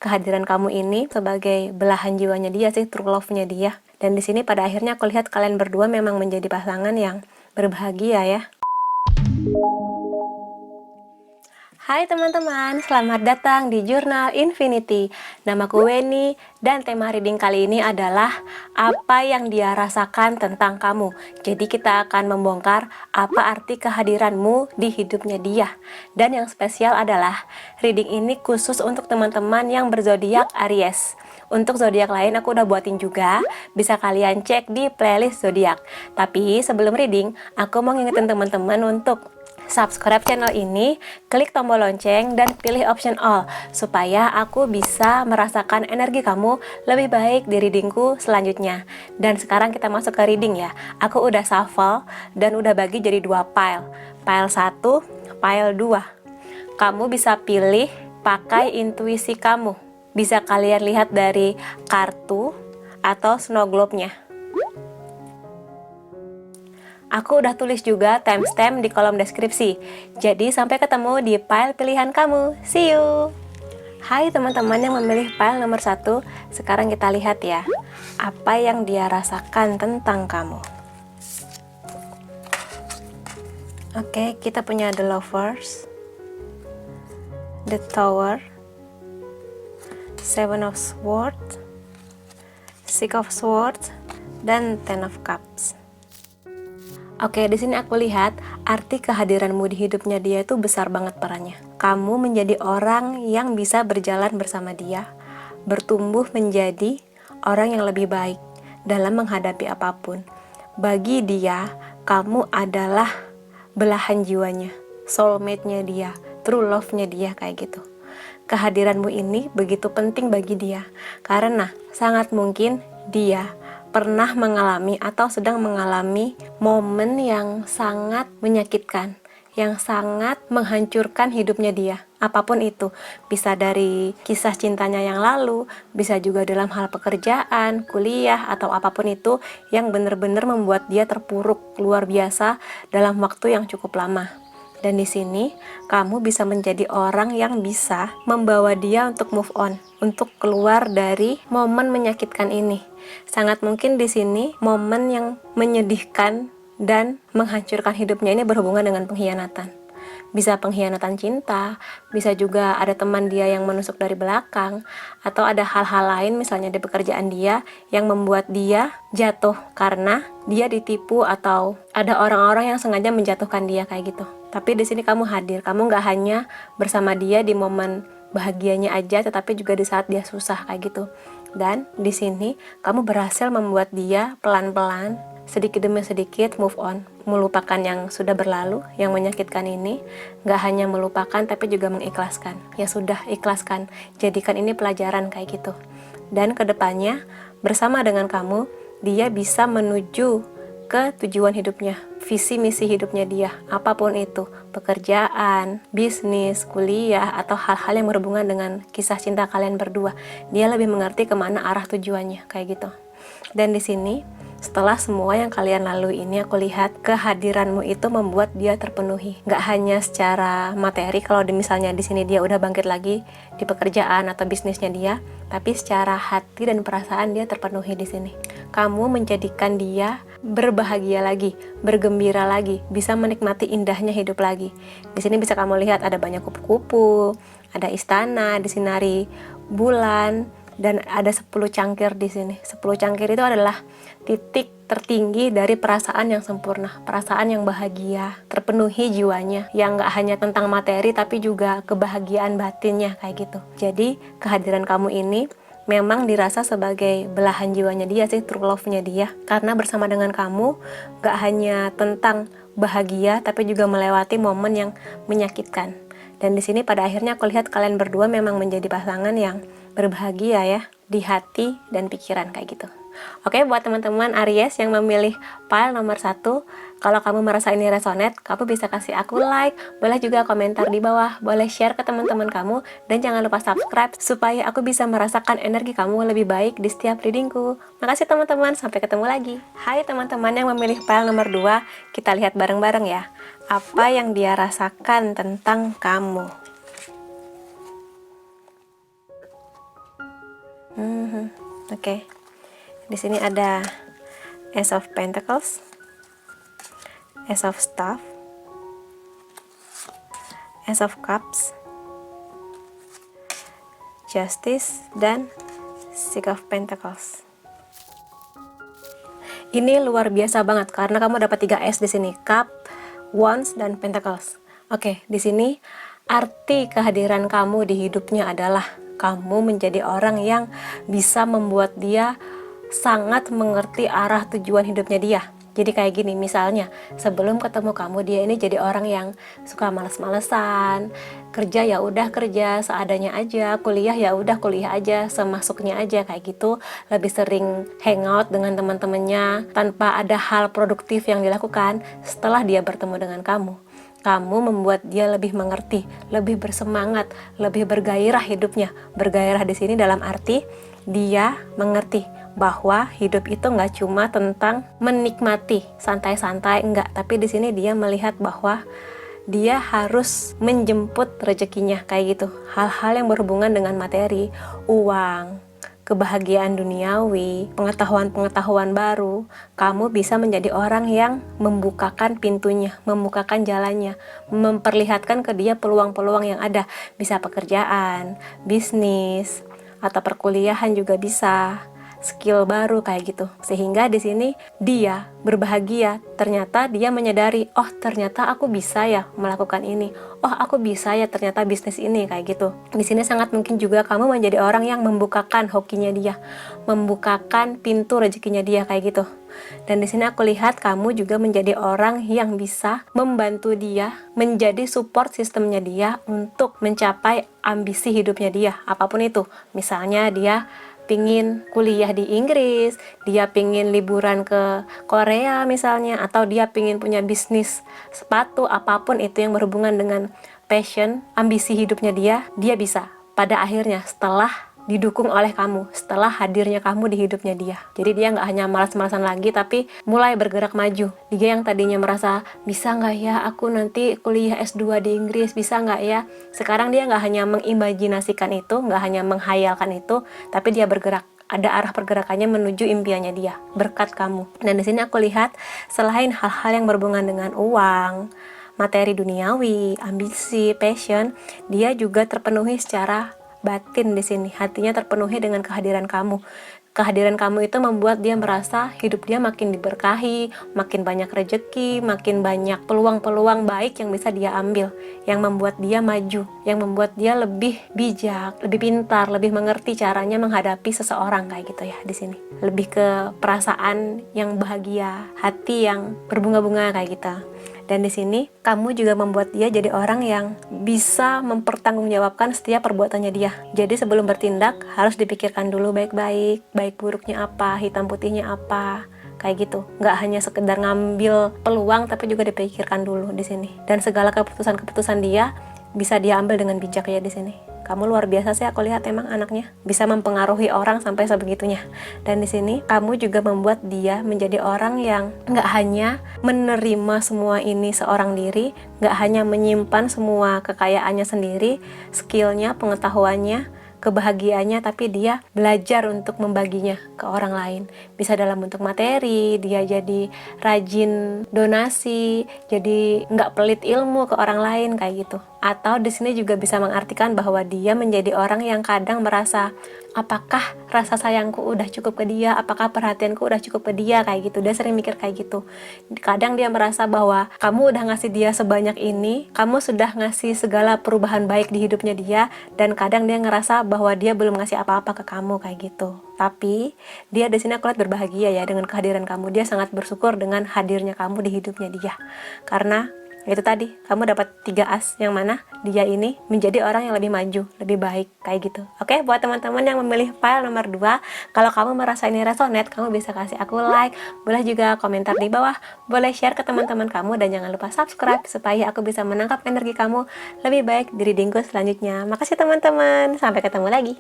kehadiran kamu ini sebagai belahan jiwanya dia sih, true love-nya dia. Dan di sini pada akhirnya aku lihat kalian berdua memang menjadi pasangan yang berbahagia ya. Hai teman-teman, selamat datang di Jurnal Infinity. Namaku Weni dan tema reading kali ini adalah apa yang dia rasakan tentang kamu. Jadi kita akan membongkar apa arti kehadiranmu di hidupnya dia. Dan yang spesial adalah reading ini khusus untuk teman-teman yang berzodiak Aries. Untuk zodiak lain aku udah buatin juga, bisa kalian cek di playlist zodiak. Tapi sebelum reading, aku mau ngingetin teman-teman untuk subscribe channel ini, klik tombol lonceng, dan pilih option all supaya aku bisa merasakan energi kamu lebih baik di readingku selanjutnya. Dan sekarang kita masuk ke reading ya. Aku udah shuffle dan udah bagi jadi 2 pile. Pile 1, pile 2. Kamu bisa pilih pakai intuisi kamu. Bisa kalian lihat dari kartu atau snow globe-nya. Aku udah tulis juga timestamp di kolom deskripsi. Jadi sampai ketemu di file pilihan kamu. See you! Hai teman-teman yang memilih file nomor 1. Sekarang kita lihat ya, apa yang dia rasakan tentang kamu. Oke, kita punya The Lovers, The Tower, Seven of Swords, Six of Swords, dan Ten of Cups. Oke, di sini aku lihat arti kehadiranmu di hidupnya dia itu besar banget perannya. Kamu menjadi orang yang bisa berjalan bersama dia, bertumbuh menjadi orang yang lebih baik dalam menghadapi apapun. Bagi dia, kamu adalah belahan jiwanya, soulmate-nya dia, true love-nya dia kayak gitu. Kehadiranmu ini begitu penting bagi dia, karena sangat mungkin dia pernah mengalami atau sedang mengalami momen yang sangat menyakitkan, yang sangat menghancurkan hidupnya dia. Apapun itu, bisa dari kisah cintanya yang lalu, bisa juga dalam hal pekerjaan, kuliah, atau apapun itu yang benar-benar membuat dia terpuruk luar biasa dalam waktu yang cukup lama. Dan di sini, kamu bisa menjadi orang yang bisa membawa dia untuk move on, untuk keluar dari momen menyakitkan ini. Sangat mungkin di sini momen yang menyedihkan dan menghancurkan hidupnya ini berhubungan dengan pengkhianatan. Bisa pengkhianatan cinta, bisa juga ada teman dia yang menusuk dari belakang, atau ada hal-hal lain misalnya di pekerjaan dia yang membuat dia jatuh karena dia ditipu atau ada orang-orang yang sengaja menjatuhkan dia kayak gitu. Tapi di sini kamu hadir, kamu nggak hanya bersama dia di momen bahagianya aja, tetapi juga di saat dia susah kayak gitu. Dan di sini kamu berhasil membuat dia pelan-pelan, sedikit demi sedikit move on, melupakan yang sudah berlalu, yang menyakitkan ini. Gak hanya melupakan tapi juga mengikhlaskan. Ya sudah, ikhlaskan, jadikan ini pelajaran kayak gitu. Dan kedepannya bersama dengan kamu, dia bisa menuju ke tujuan hidupnya, visi misi hidupnya dia, apapun itu, pekerjaan, bisnis, kuliah, atau hal-hal yang berhubungan dengan kisah cinta kalian berdua. Dia lebih mengerti kemana arah tujuannya kayak gitu. Dan di sini setelah semua yang kalian lalui ini, aku lihat kehadiranmu itu membuat dia terpenuhi. Gak hanya secara materi, kalau misalnya di sini dia udah bangkit lagi di pekerjaan atau bisnisnya dia, tapi secara hati dan perasaan dia terpenuhi di sini. Kamu menjadikan dia berbahagia lagi, bergembira lagi, bisa menikmati indahnya hidup lagi. Di sini bisa kamu lihat ada banyak kupu-kupu, ada istana, disinari bulan, dan ada 10 cangkir di sini. 10 cangkir itu adalah titik tertinggi dari perasaan yang sempurna, perasaan yang bahagia, terpenuhi jiwanya, yang gak hanya tentang materi tapi juga kebahagiaan batinnya kayak gitu. Jadi kehadiran kamu ini memang dirasa sebagai belahan jiwanya dia sih, true love-nya dia, karena bersama dengan kamu gak hanya tentang bahagia tapi juga melewati momen yang menyakitkan. Dan di sini pada akhirnya aku lihat kalian berdua memang menjadi pasangan yang berbahagia ya, di hati dan pikiran kayak gitu. Oke, buat teman-teman Aries yang memilih file nomor 1, kalau kamu merasa ini resonate, kamu bisa kasih aku like, boleh juga komentar di bawah, boleh share ke teman-teman kamu, dan jangan lupa subscribe supaya aku bisa merasakan energi kamu lebih baik di setiap readingku. Makasih teman-teman, sampai ketemu lagi. Hai teman-teman yang memilih file nomor 2, kita lihat bareng-bareng ya, apa yang dia rasakan tentang kamu. Oke. Di sini ada Ace of Pentacles, Ace of Staff, Ace of Cups, Justice, dan Six of Pentacles. Ini luar biasa banget karena kamu dapat 3 S di sini, Cup, Wands, dan Pentacles. Oke, di sini arti kehadiran kamu di hidupnya adalah kamu menjadi orang yang bisa membuat dia sangat mengerti arah tujuan hidupnya dia. Jadi kayak gini, misalnya sebelum ketemu kamu, dia ini jadi orang yang suka males-malesan, kerja ya udah kerja seadanya aja, kuliah ya udah kuliah aja semasuknya aja kayak gitu, lebih sering hangout dengan teman-temannya tanpa ada hal produktif yang dilakukan. Setelah dia bertemu dengan kamu membuat dia lebih mengerti, lebih bersemangat, lebih bergairah hidupnya. Bergairah di sini dalam arti dia mengerti bahwa hidup itu nggak cuma tentang menikmati santai-santai, enggak, tapi di sini dia melihat bahwa dia harus menjemput rezekinya kayak gitu. Hal-hal yang berhubungan dengan materi, uang, kebahagiaan duniawi, pengetahuan-pengetahuan baru, kamu bisa menjadi orang yang membukakan pintunya, membukakan jalannya, memperlihatkan ke dia peluang-peluang yang ada, bisa pekerjaan, bisnis, atau perkuliahan juga bisa, skill baru kayak gitu. Sehingga di sini dia berbahagia, ternyata dia menyadari, oh ternyata aku bisa ya melakukan ini, oh aku bisa ya ternyata bisnis ini kayak gitu. Di sini sangat mungkin juga kamu menjadi orang yang membukakan hokinya dia, membukakan pintu rezekinya dia kayak gitu. Dan di sini aku lihat kamu juga menjadi orang yang bisa membantu dia, menjadi support sistemnya dia untuk mencapai ambisi hidupnya dia, apapun itu. Misalnya dia pingin kuliah di Inggris, dia pingin liburan ke Korea misalnya, atau dia pingin punya bisnis sepatu, apapun itu yang berhubungan dengan passion, ambisi hidupnya dia bisa pada akhirnya setelah didukung oleh kamu, setelah hadirnya kamu di hidupnya dia. Jadi dia nggak hanya malas-malasan lagi, tapi mulai bergerak maju. Dia yang tadinya merasa, bisa nggak ya aku nanti kuliah S2 di Inggris, bisa nggak ya? Sekarang dia nggak hanya mengimajinasikan itu, nggak hanya menghayalkan itu, tapi dia bergerak. Ada arah pergerakannya menuju impiannya dia, berkat kamu. Dan di sini aku lihat, selain hal-hal yang berhubungan dengan uang, materi duniawi, ambisi, passion, dia juga terpenuhi secara batin di sini. Hatinya terpenuhi dengan kehadiran kamu. Kehadiran kamu itu membuat dia merasa hidup dia makin diberkahi, makin banyak rezeki, makin banyak peluang-peluang baik yang bisa dia ambil, yang membuat dia maju, yang membuat dia lebih bijak, lebih pintar, lebih mengerti caranya menghadapi seseorang kayak gitu ya di sini. Lebih ke perasaan yang bahagia, hati yang berbunga-bunga kayak gitu. Dan di sini kamu juga membuat dia jadi orang yang bisa mempertanggungjawabkan setiap perbuatannya dia. Jadi sebelum bertindak harus dipikirkan dulu baik-baik, baik buruknya apa, hitam putihnya apa, kayak gitu. Nggak hanya sekedar ngambil peluang, tapi juga dipikirkan dulu di sini. Dan segala keputusan-keputusan dia bisa dia ambil dengan bijak ya di sini. Kamu luar biasa sih, aku lihat emang anaknya bisa mempengaruhi orang sampai sebegitunya. Dan di sini kamu juga membuat dia menjadi orang yang nggak hanya menerima semua ini seorang diri, nggak hanya menyimpan semua kekayaannya sendiri, skillnya, pengetahuannya, kebahagiaannya, tapi dia belajar untuk membaginya ke orang lain. Bisa dalam bentuk materi, dia jadi rajin donasi, jadi nggak pelit ilmu ke orang lain kayak gitu. Atau di sini juga bisa mengartikan bahwa dia menjadi orang yang kadang merasa, apakah rasa sayangku udah cukup ke dia, apakah perhatianku udah cukup ke dia kayak gitu. Dia sering mikir kayak gitu. Kadang dia merasa bahwa kamu udah ngasih dia sebanyak ini, kamu sudah ngasih segala perubahan baik di hidupnya dia, dan kadang dia ngerasa bahwa dia belum ngasih apa-apa ke kamu kayak gitu. Tapi dia di sini aku lihat berbahagia ya dengan kehadiran kamu. Dia sangat bersyukur dengan hadirnya kamu di hidupnya dia. Karena itu tadi, kamu dapat 3 as yang mana dia ini menjadi orang yang lebih maju, lebih baik kayak gitu. Oke, buat teman-teman yang memilih file nomor 2, kalau kamu merasa ini resonate, kamu bisa kasih aku like, boleh juga komentar di bawah, boleh share ke teman-teman kamu, dan jangan lupa subscribe supaya aku bisa menangkap energi kamu lebih baik di readingku selanjutnya. Makasih teman-teman, sampai ketemu lagi.